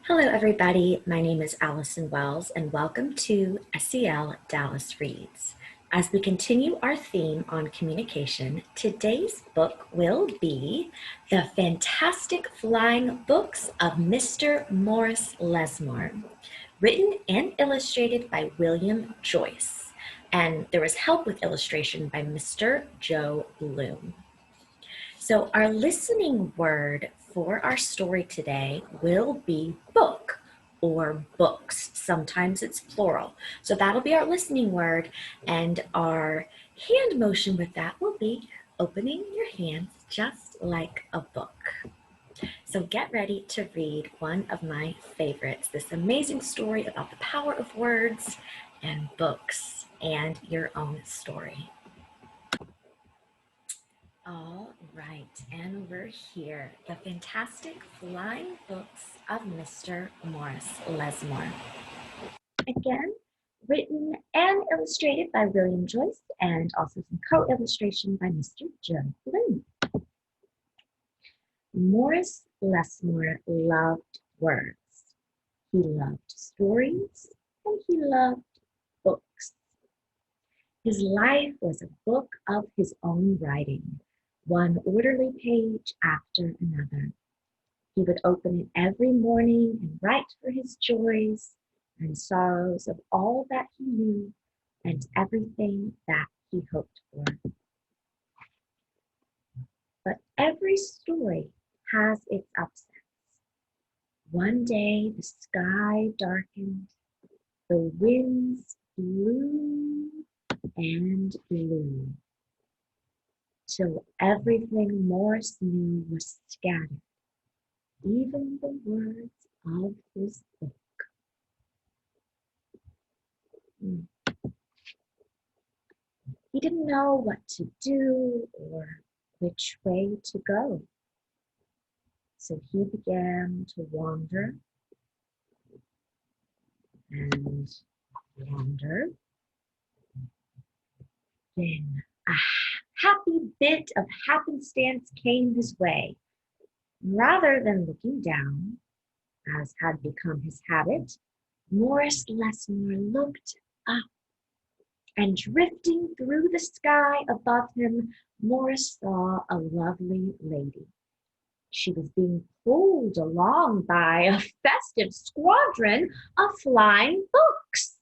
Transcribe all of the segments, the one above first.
Hello, everybody. My name is Allison Wells, and welcome to SEL Dallas Reads. As we continue our theme on communication, today's book will be The Fantastic Flying Books of Mr. Morris Lessmore, written and illustrated by William Joyce. And there was help with illustration by Mr. Joe Bloom. So our listening word for our story today will be book or books. Sometimes it's plural. So that'll be our listening word, and our hand motion with that will be opening your hands just like a book. So get ready to read one of my favorites, this amazing story about the power of words and books and your own story. All right, and we're here. The Fantastic Flying Books of Mr. Morris Lessmore. Again, written and illustrated by William Joyce, and also some co-illustration by Mr. Joe Bloom. Morris Lessmore loved words. He loved stories, and he loved books. His life was a book of his own writing, one orderly page after another. He would open it every morning and write for his joys and sorrows of all that he knew and everything that he hoped for. But every story has its upsets. One day the sky darkened, the winds blew and blew, till everything Morris knew was scattered, even the words of his book. He didn't know what to do or which way to go. So he began to wander and wander. Then a happy bit of happenstance came his way. Rather than looking down, as had become his habit, Morris Lessmore looked up, and drifting through the sky above him, Morris saw a lovely lady. She was being pulled along by a festive squadron of flying books.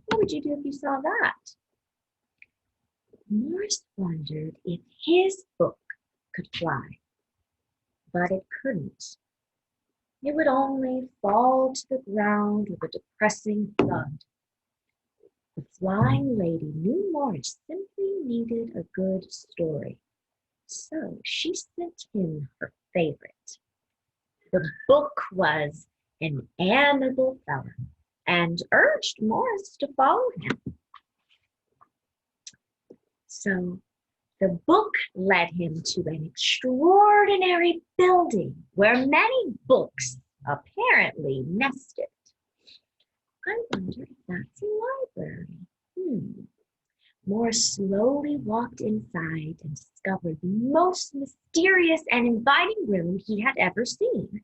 What would you do if you saw that? Morris wondered if his book could fly, but it couldn't. It would only fall to the ground with a depressing thud. The flying lady knew Morris simply needed a good story, so she sent him her favorite. The book was An Amiable Fellow, and urged Morris to follow him. So the book led him to an extraordinary building where many books apparently nested. I wonder if that's a library. Morris slowly walked inside and discovered the most mysterious and inviting room he had ever seen.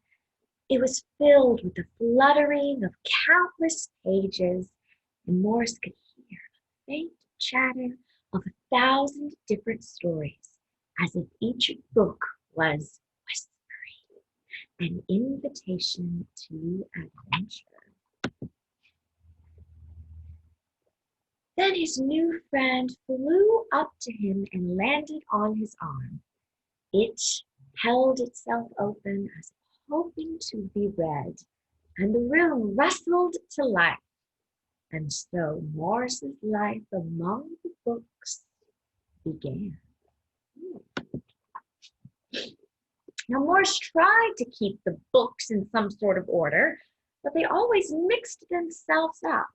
It was filled with the fluttering of countless pages, and Morris could hear a faint chatter of 1,000 different stories, as if each book was whispering, an invitation to adventure. Then his new friend flew up to him and landed on his arm. It held itself open as if hoping to be read, and the room rustled to life. And so Morris's life among the books began. Now Morris tried to keep the books in some sort of order, but they always mixed themselves up.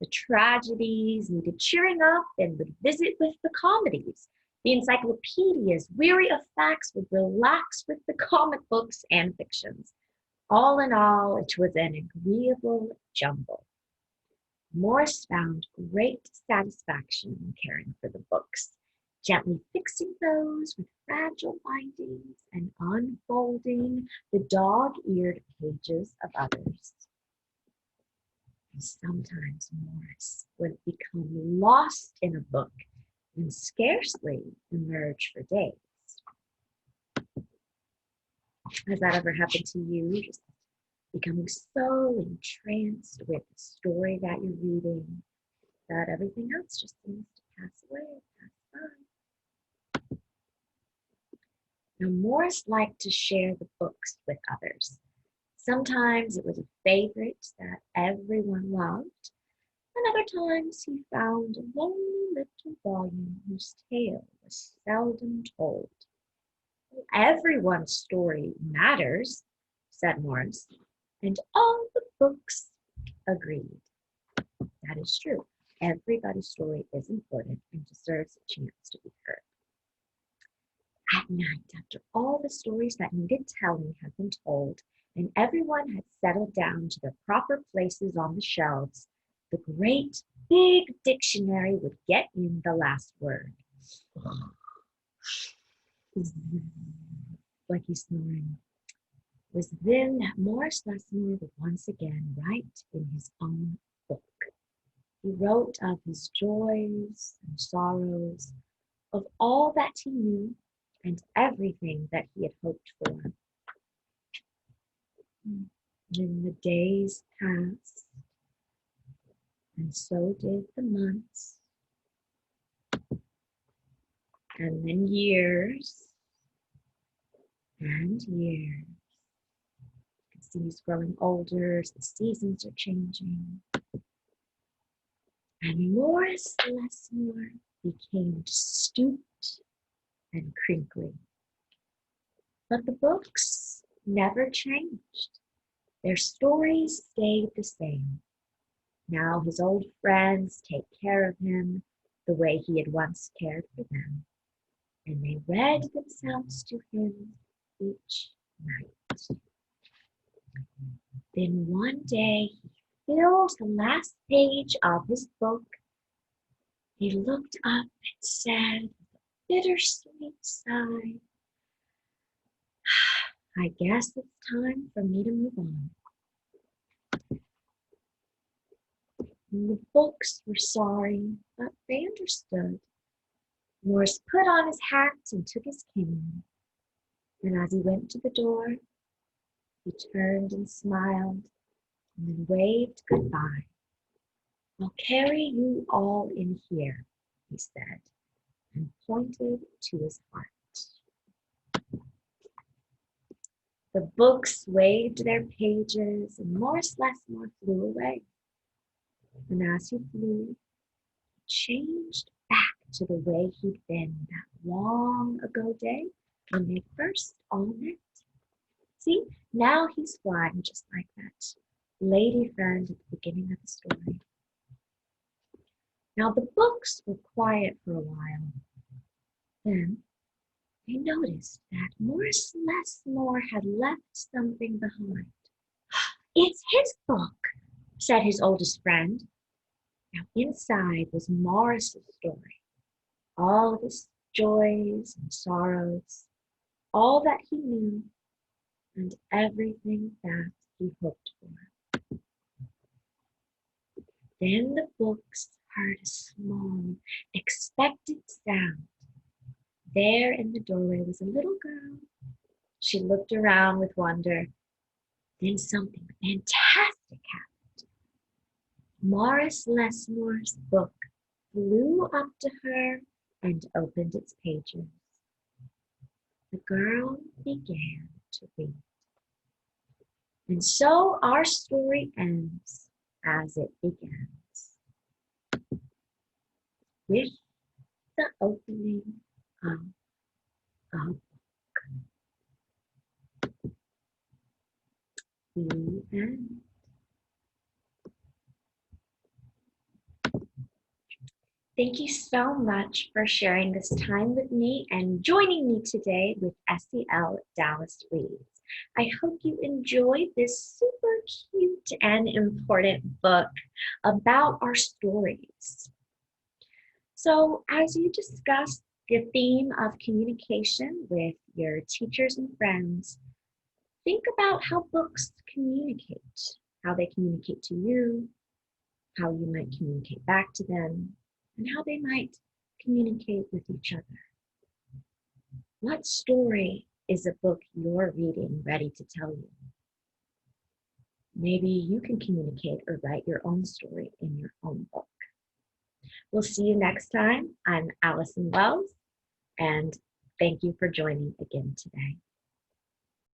The tragedies needed cheering up and would visit with the comedies. The encyclopedias, weary of facts, would relax with the comic books and fictions. All in all, it was an agreeable jumble. Morris found great satisfaction in caring for the books. gently fixing those with fragile bindings and unfolding the dog-eared pages of others. And sometimes Morris would become lost in a book and scarcely emerge for days. Has that ever happened to you? Just becoming so entranced with the story that you're reading that everything else just seems to pass away, pass by. Now, Morris liked to share the books with others. Sometimes it was a favorite that everyone loved, and other times he found a lonely little volume whose tale was seldom told. Everyone's story matters, said Morris, and all the books agreed. That is true. Everybody's story is important and deserves a chance to be heard. At night, after all the stories that needed telling had been told, and everyone had settled down to their proper places on the shelves, the great big dictionary would get in the last word. Like he's snoring. It was then that Morris Lessmore would once again write in his own book. He wrote of his joys and sorrows, of all that he knew and everything that he had hoped for. Then the days passed, and so did the months, and then years and years. You can see he's growing older as the seasons are changing. And Morris Lessmore became stooped and crinkly. But the books never changed. Their stories stayed the same. Now his old friends take care of him the way he had once cared for them, and they read themselves to him each night. Then one day he filled the last page of his book. He looked up and said with a bittersweet sigh, I guess it's time for me to move on. And the books were sorry, but they understood. Morris put on his hat and took his cane. And as he went to the door, he turned and smiled and then waved goodbye. I'll carry you all in here, he said, and pointed to his heart. The books waved their pages, and Morris Lessmore flew away. And as he flew, he changed back to the way he'd been that long ago day when they first all met. See, now he's flying just like that lady friend at the beginning of the story. Now the books were quiet for a while. Then they noticed that Morris Lessmore had left something behind. It's his book, said his oldest friend. Now inside was Morris's story, all of his joys and sorrows, all that he knew, and everything that he hoped for. Then the books heard a small, expectant sound. There in the doorway was a little girl. She looked around with wonder. Then something fantastic happened. Morris Lessmore's book flew up to her and opened its pages. The girl began to read. And so our story ends as it begins, with the opening of a book. The end. Thank you so much for sharing this time with me and joining me today with SEL Dallas Reads. I hope you enjoyed this super cute and important book about our stories. So as you discussed your theme of communication with your teachers and friends, think about how books communicate, how they communicate to you, how you might communicate back to them, and how they might communicate with each other. What story is a book you're reading ready to tell you? Maybe you can communicate or write your own story in your own book. We'll see you next time. I'm Allison Wells, and thank you for joining again today.